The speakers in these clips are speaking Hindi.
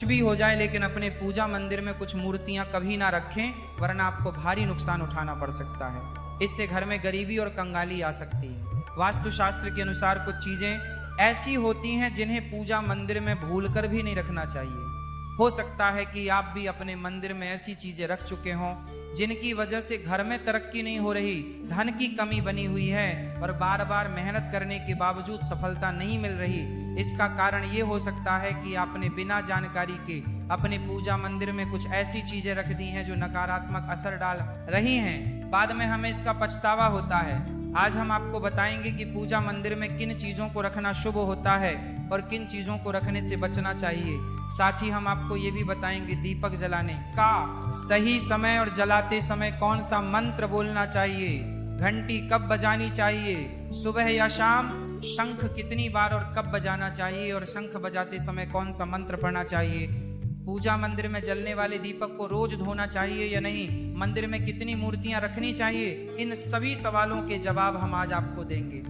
कुछ भी हो जाए, लेकिन अपने पूजा मंदिर में कुछ मूर्तियां कभी ना रखें, वरना आपको भारी नुकसान उठाना पड़ सकता है। इससे घर में गरीबी और कंगाली आ सकती है। वास्तुशास्त्र के अनुसार कुछ चीजें ऐसी होती हैं जिन्हें पूजा मंदिर में भूलकर भी नहीं रखना चाहिए। हो सकता है कि आप भी अपने मंदिर में ऐसी चीजें रख चुके हों जिनकी वजह से घर में तरक्की नहीं हो रही, धन की कमी बनी हुई है और बार बार मेहनत करने के बावजूद सफलता नहीं मिल रही। इसका कारण ये हो सकता है कि आपने बिना जानकारी के अपने पूजा मंदिर में कुछ ऐसी चीजें रख दी हैं जो नकारात्मक असर डाल रही हैं। बाद में हमें इसका पछतावा होता है। आज हम आपको बताएंगे कि पूजा मंदिर में किन चीजों को रखना शुभ होता है और किन चीजों को रखने से बचना चाहिए। साथ ही हम आपको ये भी बताएंगे दीपक जलाने का सही समय और जलाते समय कौन सा मंत्र बोलना चाहिए, घंटी कब बजानी चाहिए, सुबह या शाम, शंख कितनी बार और कब बजाना चाहिए और शंख बजाते समय कौन सा मंत्र पढ़ना चाहिए, पूजा मंदिर में जलने वाले दीपक को रोज धोना चाहिए या नहीं, मंदिर में कितनी मूर्तियां रखनी चाहिए। इन सभी सवालों के जवाब हम आज आपको देंगे।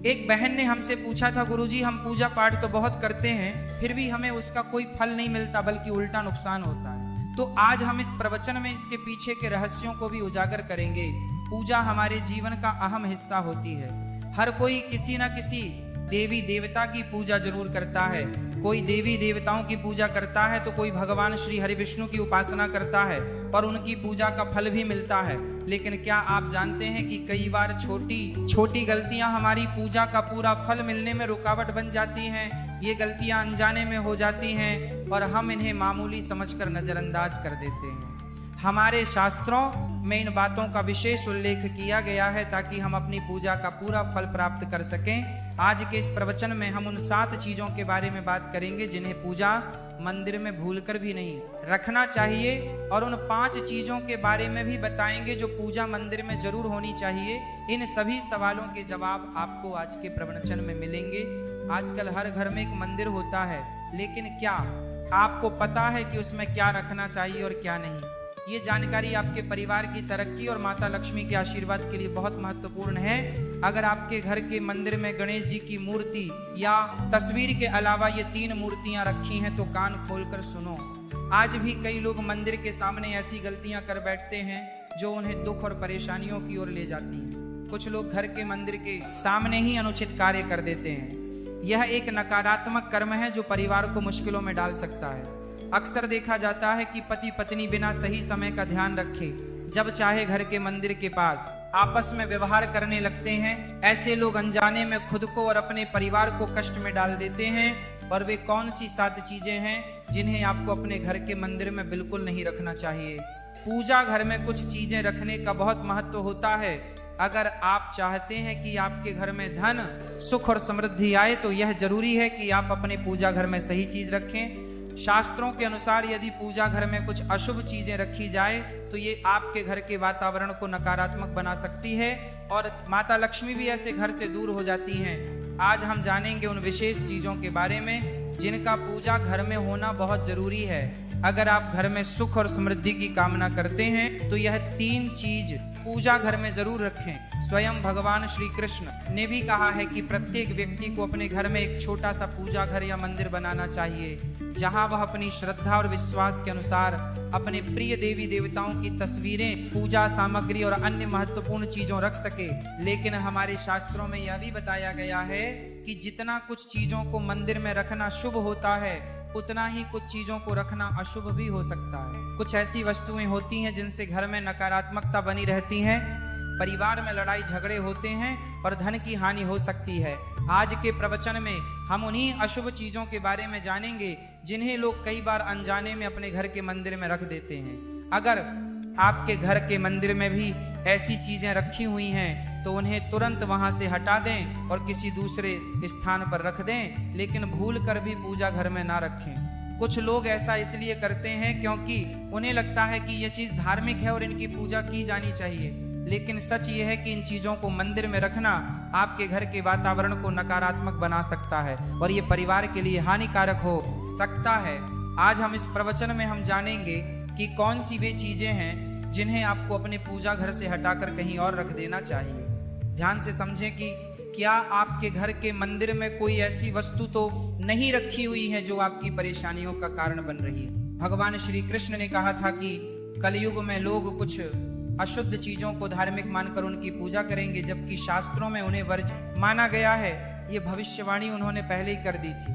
एक बहन ने हमसे पूछा था, गुरुजी हम पूजा पाठ तो बहुत करते हैं फिर भी हमें उसका कोई फल नहीं मिलता बल्कि उल्टा नुकसान होता है। तो आज हम इस प्रवचन में इसके पीछे के रहस्यों को भी उजागर करेंगे। पूजा हमारे जीवन का अहम हिस्सा होती है। हर कोई किसी न किसी देवी देवता की पूजा जरूर करता है। कोई देवी देवताओं की पूजा करता है तो कोई भगवान श्री हरि विष्णु की उपासना करता है और उनकी पूजा का फल भी मिलता है। लेकिन क्या आप जानते हैं कि कई बार छोटी छोटी गलतियां हमारी पूजा का पूरा फल मिलने में रुकावट बन जाती हैं। ये गलतियां अनजाने में हो जाती हैं और हम इन्हें मामूली समझकर नजरअंदाज कर देते हैं। हमारे शास्त्रों में इन बातों का विशेष उल्लेख किया गया है ताकि हम अपनी पूजा का पूरा फल प्राप्त कर सकें। आज के इस प्रवचन में हम उन 7 चीजों के बारे में बात करेंगे जिन्हें पूजा मंदिर में भूलकर भी नहीं रखना चाहिए और उन 5 चीजों के बारे में भी बताएंगे जो पूजा मंदिर में जरूर होनी चाहिए। इन सभी सवालों के जवाब आपको आज के प्रवचन में मिलेंगे। आजकल हर घर में एक मंदिर होता है, लेकिन क्या आपको पता है कि उसमें क्या रखना चाहिए और क्या नहीं? ये जानकारी आपके परिवार की तरक्की और माता लक्ष्मी के आशीर्वाद के लिए बहुत महत्वपूर्ण है। अगर आपके घर के मंदिर में गणेश जी की मूर्ति या तस्वीर के अलावा ये 3 मूर्तियां रखी हैं तो कान खोलकर सुनो। आज भी कई लोग मंदिर के सामने ऐसी गलतियां कर बैठते हैं जो उन्हें दुख और परेशानियों की ओर ले जाती हैं। कुछ लोग घर के मंदिर के सामने ही अनुचित कार्य कर देते हैं। यह एक नकारात्मक कर्म है जो परिवार को मुश्किलों में डाल सकता है। अक्सर देखा जाता है कि पति पत्नी बिना सही समय का ध्यान रखे जब चाहे घर के मंदिर के पास आपस में व्यवहार करने लगते हैं। ऐसे लोग अनजाने में खुद को और अपने परिवार को कष्ट में डाल देते हैं। और वे कौन सी 7 चीजें हैं जिन्हें आपको अपने घर के मंदिर में बिल्कुल नहीं रखना चाहिए? पूजा घर में कुछ चीजें रखने का बहुत महत्व होता है। अगर आप चाहते हैं कि आपके घर में धन, सुख और समृद्धि आए तो यह जरूरी है कि आप अपने पूजा घर में सही चीज रखें। शास्त्रों के अनुसार यदि पूजा घर में कुछ अशुभ चीजें रखी जाए तो ये आपके घर के वातावरण को नकारात्मक बना सकती है और माता लक्ष्मी भी ऐसे घर से दूर हो जाती हैं। आज हम जानेंगे उन विशेष चीजों के बारे में जिनका पूजा घर में होना बहुत जरूरी है। अगर आप घर में सुख और समृद्धि की कामना करते हैं तो यह 3 चीज पूजा घर में जरूर रखें। स्वयं भगवान श्री कृष्ण ने भी कहा है कि प्रत्येक व्यक्ति को अपने घर में एक छोटा सा पूजा घर या मंदिर बनाना चाहिए जहां वह अपनी श्रद्धा और विश्वास के अनुसार अपने प्रिय देवी देवताओं की तस्वीरें, पूजा सामग्री और अन्य महत्वपूर्ण चीजों रख सके। लेकिन हमारे शास्त्रों में यह भी बताया गया है कि जितना कुछ चीजों को मंदिर में रखना शुभ होता है उतना ही कुछ चीजों को रखना अशुभ भी हो सकता है। कुछ ऐसी वस्तुएं होती हैं जिनसे घर में नकारात्मकता बनी रहती है, परिवार में लड़ाई झगड़े होते हैं और धन की हानि हो सकती है। आज के प्रवचन में हम उन्हीं अशुभ चीजों के बारे में जानेंगे जिन्हें लोग कई बार अनजाने में अपने घर के मंदिर में रख देते हैं। अगर आपके घर के मंदिर में भी ऐसी चीजें रखी हुई हैं तो उन्हें तुरंत वहां से हटा दें और किसी दूसरे स्थान पर रख दें, लेकिन भूल कर भी पूजा घर में ना रखें। कुछ लोग ऐसा इसलिए करते हैं क्योंकि उन्हें लगता है कि यह चीज धार्मिक है और इनकी पूजा की जानी चाहिए। लेकिन सच यह है कि इन चीजों को मंदिर में रखना आपके घर के वातावरण को नकारात्मक बना सकता है और ये परिवार के लिए हानिकारक हो सकता है। आज हम इस प्रवचन में हम जानेंगे कि कौन सी वे चीजें हैं जिन्हें आपको अपने पूजा घर से हटाकर कहीं और रख देना चाहिए। ध्यान से समझें कि क्या आपके घर के मंदिर में कोई ऐसी वस्तु तो नहीं रखी हुई हैं जो आपकी परेशानियों का कारण बन रही है। भगवान श्री कृष्ण ने कहा था कि कलयुग में लोग कुछ अशुद्ध चीजों को धार्मिक मानकर उनकी पूजा करेंगे, जबकि शास्त्रों में उन्हें वर्ज माना गया है। ये भविष्यवाणी उन्होंने पहले ही कर दी थी।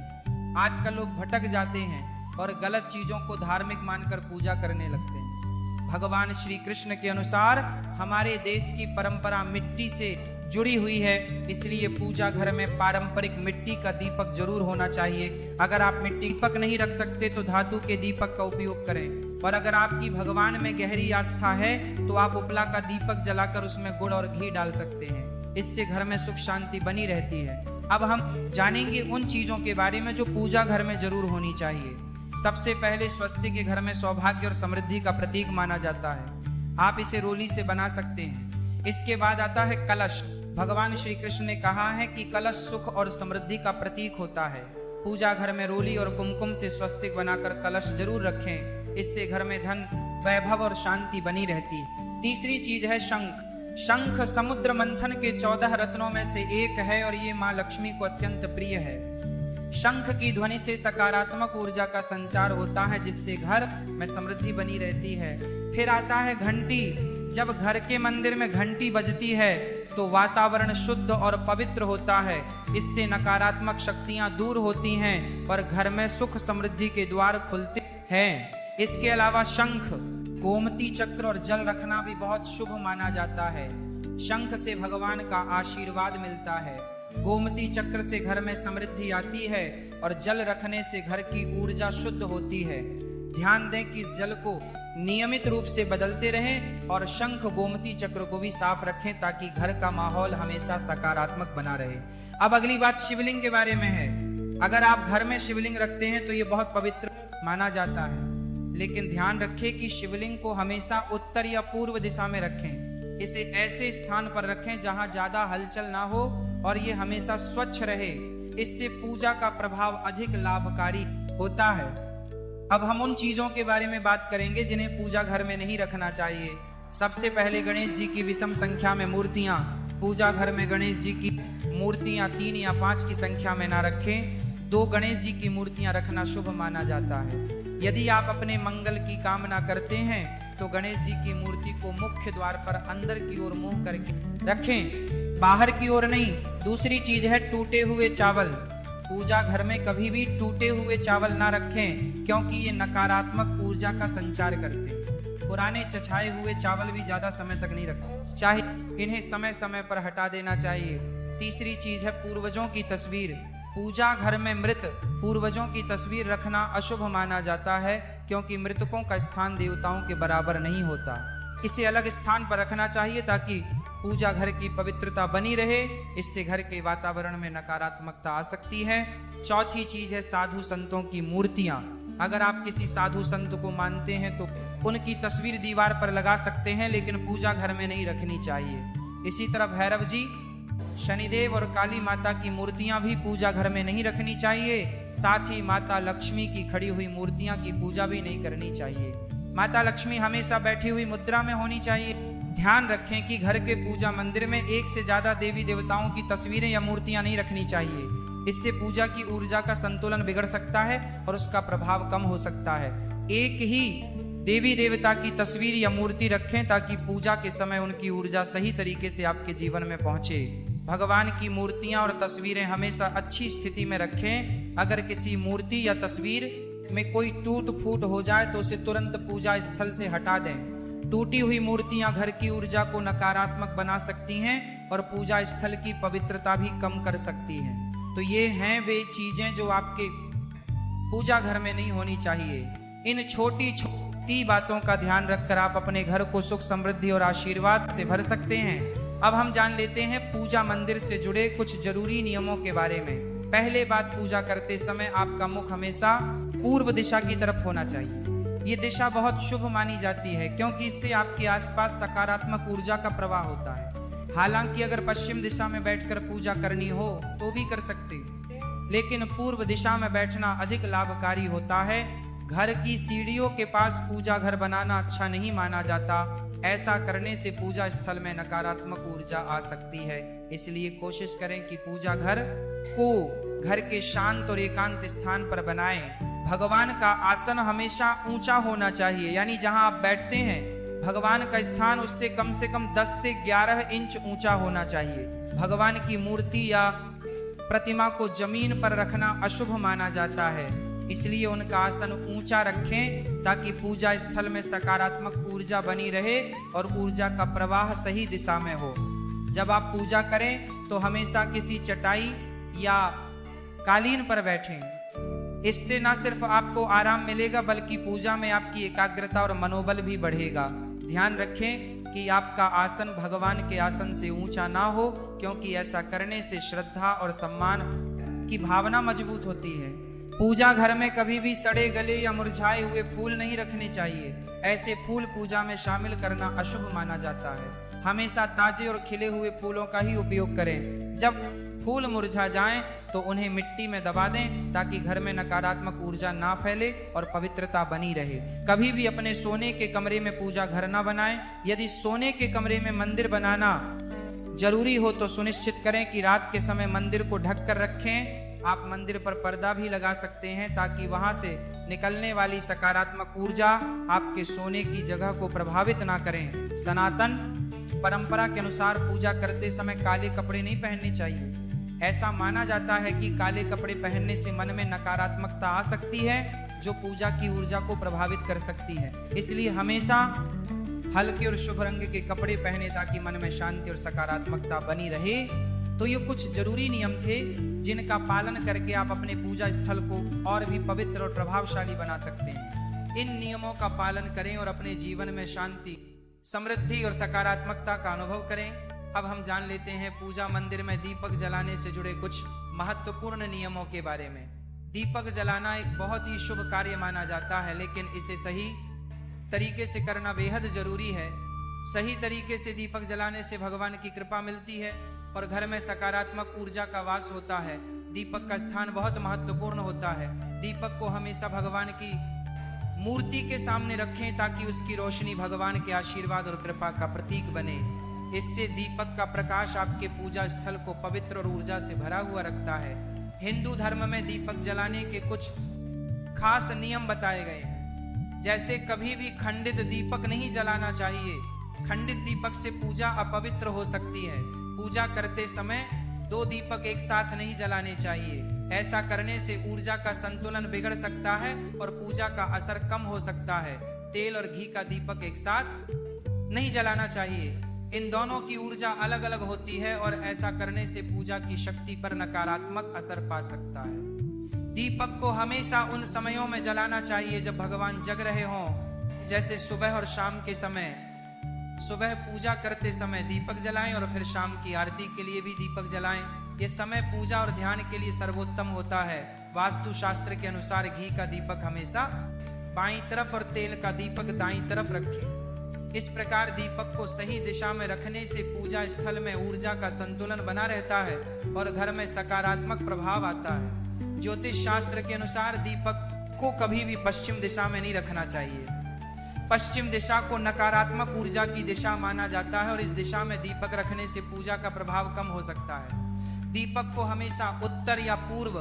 आजकल लोग भटक जाते हैं और गलत चीजों को धार्मिक मानकर पूजा करने लगते हैं। भगवान श्री कृष्ण के अनुसार हमारे देश की परंपरा मिट्टी से जुड़ी हुई है, इसलिए पूजा घर में पारंपरिक मिट्टी का दीपक जरूर होना चाहिए। अगर आप मिट्टी दीपक नहीं रख सकते तो धातु के दीपक का उपयोग करें, और अगर आपकी भगवान में गहरी आस्था है तो आप उपला का दीपक जलाकर उसमें गुड़ और घी डाल सकते हैं। इससे घर में सुख शांति बनी रहती है। अब हम जानेंगे उन चीजों के बारे में जो पूजा घर में जरूर होनी चाहिए। सबसे पहले स्वस्तिक के घर में सौभाग्य और समृद्धि का प्रतीक माना जाता है। आप इसे रोली से बना सकते हैं। इसके बाद आता है कलश। भगवान श्री कृष्ण ने कहा है कि कलश सुख और समृद्धि का प्रतीक होता है। पूजा घर में रोली और कुमकुम से स्वस्तिक बनाकर कलश जरूर रखें, इससे घर में धन, वैभव और शांति बनी रहती है। तीसरी चीज है शंख। शंख समुद्र मंथन के 14 रत्नों में से एक है और ये माँ लक्ष्मी को अत्यंत प्रिय है। शंख की ध्वनि से सकारात्मक ऊर्जा का संचार होता है, जिससे घर में समृद्धि बनी रहती है। फिर आता है घंटी। जब घर के मंदिर में घंटी बजती है तो वातावरण शुद्ध और पवित्र होता है। इससे नकारात्मक शक्तियां दूर होती हैं और घर में सुख समृद्धि के द्वार खुलते हैं। इसके अलावा शंख, गोमती चक्र और जल रखना भी बहुत शुभ माना जाता है। शंख से भगवान का आशीर्वाद मिलता है। गोमती चक्र से घर में समृद्धि आती है और जल रखने से घर की ऊर्जा शुद्ध होती है। ध्यान दें कि इस जल को नियमित रूप से बदलते रहें और शंख गोमती चक्र को भी साफ रखें ताकि घर का माहौल हमेशा सकारात्मक बना रहे। अब अगली बात शिवलिंग के बारे में है। अगर आप घर में शिवलिंग रखते हैं तो ये बहुत पवित्र माना जाता है, लेकिन ध्यान रखें कि शिवलिंग को हमेशा उत्तर या पूर्व दिशा में रखें। इसे ऐसे स्थान पर रखें जहां ज्यादा हलचल ना हो और ये हमेशा स्वच्छ रहे। इससे पूजा का प्रभाव अधिक लाभकारी होता है। अब हम उन चीजों के बारे में बात करेंगे जिन्हें पूजा घर में नहीं रखना चाहिए। सबसे पहले गणेश जी की विषम संख्या में मूर्तियां। पूजा घर में गणेश जी की मूर्तियां 3 या 5 की संख्या में ना रखें। 2 गणेश जी की मूर्तियां रखना शुभ माना जाता है। यदि आप अपने मंगल की कामना करते हैं तो गणेश जी की मूर्ति को मुख्य द्वार पर अंदर की ओर मुंह करके रखें, बाहर की ओर नहीं। दूसरी चीज है टूटे हुए चावल। पूजा घर में कभी भी टूटे हुए चावल ना रखें, क्योंकि ये नकारात्मक ऊर्जा का संचार करते हैं। पुराने चछाए हुए चावल भी ज्यादा समय तक नहीं रखें, चाहे इन्हें समय समय पर हटा देना चाहिए। तीसरी चीज है पूर्वजों की तस्वीर। पूजा घर में मृत पूर्वजों की तस्वीर रखना अशुभ माना जाता है, क्योंकि मृतकों का स्थान देवताओं के बराबर नहीं होता। इसे अलग स्थान पर रखना चाहिए ताकि पूजा घर की पवित्रता बनी रहे। इससे घर के वातावरण में नकारात्मकता आ सकती है। चौथी चीज है साधु संतों की मूर्तियां। अगर आप किसी साधु संत को मानते हैं तो उनकी तस्वीर दीवार पर लगा सकते हैं, लेकिन पूजा घर में नहीं रखनी चाहिए। इसी तरह भैरव जी, शनिदेव और काली माता की मूर्तियां भी पूजा घर में नहीं रखनी चाहिए। साथ ही माता लक्ष्मी की खड़ी हुई मूर्तियां की पूजा भी नहीं करनी चाहिए। माता लक्ष्मी हमेशा बैठी हुई मुद्रा में होनी चाहिए। ध्यान रखें कि घर के पूजा मंदिर में एक से ज्यादा देवी देवताओं की तस्वीरें या मूर्तियां नहीं रखनी चाहिए। इससे पूजा की ऊर्जा का संतुलन बिगड़ सकता है और उसका प्रभाव कम हो सकता है। एक ही देवी देवता की तस्वीर या मूर्ति रखें ताकि पूजा के समय उनकी ऊर्जा सही तरीके से आपके जीवन में पहुंचे। भगवान की मूर्तियां और तस्वीरें हमेशा अच्छी स्थिति में रखें। अगर किसी मूर्ति या तस्वीर में कोई टूट फूट हो जाए तो उसे तुरंत पूजा स्थल से हटा दें। टूटी हुई मूर्तियां घर की ऊर्जा को नकारात्मक बना सकती हैं और पूजा स्थल की पवित्रता भी कम कर सकती हैं। तो ये हैं वे चीजें जो आपके पूजा घर में नहीं होनी चाहिए। इन छोटी छोटी बातों का ध्यान रखकर आप अपने घर को सुख समृद्धि और आशीर्वाद से भर सकते हैं। अब हम जान लेते हैं पूजा मंदिर से जुड़े कुछ जरूरी नियमों के बारे में। पहले बात, पूजा करते समय आपका मुख हमेशा पूर्व दिशा की तरफ होना चाहिए। ये दिशा बहुत शुभ मानी जाती है, क्योंकि इससे आपके आसपास सकारात्मक ऊर्जा का प्रवाह होता है। हालांकि अगर पश्चिम दिशा में बैठकर पूजा करनी हो तो भी कर सकते, लेकिन पूर्व दिशा में बैठना अधिक लाभकारी होता है। घर की सीढ़ियों के पास पूजा घर बनाना अच्छा नहीं माना जाता। ऐसा करने से पूजा स्थल में नकारात्मक ऊर्जा आ सकती है। इसलिए कोशिश करें कि पूजा घर को घर के शांत और एकांत स्थान पर बनाएं। भगवान का आसन हमेशा ऊंचा होना चाहिए, यानी जहां आप बैठते हैं भगवान का स्थान उससे कम 10 से 11 इंच ऊंचा होना चाहिए। भगवान की मूर्ति या प्रतिमा को जमीन पर रखना अशुभ माना जाता है, इसलिए उनका आसन ऊंचा रखें ताकि पूजा स्थल में सकारात्मक ऊर्जा बनी रहे और ऊर्जा का प्रवाह सही दिशा में हो। जब आप पूजा करें तो हमेशा किसी चटाई या कालीन पर बैठें। इससे न सिर्फ आपको आराम मिलेगा बल्कि पूजा में आपकी एकाग्रता और मनोबल भी बढ़ेगा। ध्यान रखें कि आपका आसन भगवान के आसन से ऊंचा ना हो, क्योंकि ऐसा करने से श्रद्धा और सम्मान की भावना मजबूत होती है। पूजा घर में कभी भी सड़े गले या मुरझाए हुए फूल नहीं रखने चाहिए। ऐसे फूल पूजा में शामिल करना अशुभ माना जाता है। हमेशा ताजे और खिले हुए फूलों का ही उपयोग करें। जब फूल मुरझा जाएं तो उन्हें मिट्टी में दबा दें ताकि घर में नकारात्मक ऊर्जा ना फैले और पवित्रता बनी रहे। कभी भी अपने सोने के कमरे में पूजा घर ना बनाएं। यदि सोने के कमरे में मंदिर बनाना जरूरी हो तो सुनिश्चित करें कि रात के समय मंदिर को ढक कर रखें। आप मंदिर पर पर्दा भी लगा सकते हैं ताकि वहां से निकलने वाली सकारात्मक ऊर्जा आपके सोने की जगह को प्रभावित ना करें। सनातन परंपरा के अनुसार पूजा करते समय काले कपड़े नहीं पहनने चाहिए। ऐसा माना जाता है कि काले कपड़े पहनने से मन में नकारात्मकता आ सकती है जो पूजा की ऊर्जा को प्रभावित कर सकती है। इसलिए हमेशा हल्के और शुभ रंग के कपड़े पहने ताकि मन में शांति और सकारात्मकता बनी रहे। तो ये कुछ जरूरी नियम थे जिनका पालन करके आप अपने पूजा स्थल को और भी पवित्र और प्रभावशाली बना सकते हैं। इन नियमों का पालन करें और अपने जीवन में शांति, समृद्धि और सकारात्मकता का अनुभव करें। अब हम जान लेते हैं पूजा मंदिर में दीपक जलाने से जुड़े कुछ महत्वपूर्ण नियमों के बारे में। दीपक जलाना एक बहुत ही शुभ कार्य माना जाता है, लेकिन इसे सही तरीके से करना बेहद जरूरी है। सही तरीके से दीपक जलाने से भगवान की कृपा मिलती है और घर में सकारात्मक ऊर्जा का वास होता है। दीपक का स्थान बहुत महत्वपूर्ण होता है। दीपक को हमेशा भगवान की मूर्ति के सामने रखें ताकि उसकी रोशनी भगवान के आशीर्वाद और कृपा का प्रतीक बने। इससे दीपक का प्रकाश आपके पूजा स्थल को पवित्र और ऊर्जा से भरा हुआ रखता है। हिंदू धर्म में दीपक जलाने के कुछ खास नियम बताए गए हैं, जैसे कभी भी खंडित दीपक नहीं जलाना चाहिए। खंडित दीपक से पूजा अपवित्र हो सकती है। पूजा करते समय 2 दीपक एक साथ नहीं जलाने चाहिए। ऐसा करने से ऊर्जा का संतुलन बिगड़ सकता है और पूजा का असर कम हो सकता है। तेल और घी का दीपक एक साथ नहीं जलाना चाहिए। इन दोनों की ऊर्जा अलग अलग होती है और ऐसा करने से पूजा की शक्ति पर नकारात्मक असर पा सकता है। दीपक को हमेशा उन समयों में जलाना चाहिए जब भगवान जग रहे हों, जैसे सुबह और शाम के समय। सुबह पूजा करते समय दीपक जलाएं और फिर शाम की आरती के लिए भी दीपक जलाएं। ये समय पूजा और ध्यान के लिए सर्वोत्तम होता है। वास्तु शास्त्र के अनुसार घी का दीपक हमेशा बाईं तरफ और तेल का दीपक दाईं तरफ रखें। इस प्रकार दीपक को सही दिशा में रखने से पूजा स्थल में ऊर्जा का संतुलन बना रहता है और घर में सकारात्मक प्रभाव आता है। ज्योतिष शास्त्र के अनुसार दीपक को कभी भी पश्चिम दिशा में नहीं रखना चाहिए। पश्चिम दिशा को नकारात्मक ऊर्जा की दिशा माना जाता है और इस दिशा में दीपक रखने से पूजा का प्रभाव कम हो सकता है। दीपक को हमेशा उत्तर या पूर्व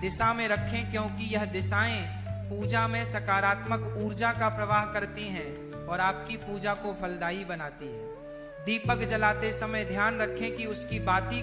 दिशा में रखें, क्योंकि यह दिशाएं पूजा में सकारात्मक ऊर्जा का प्रवाह करती हैं और आपकी पूजा को फलदायी बनाती है। दीपक जलाते समय ध्यान रखें कि उसकी बाती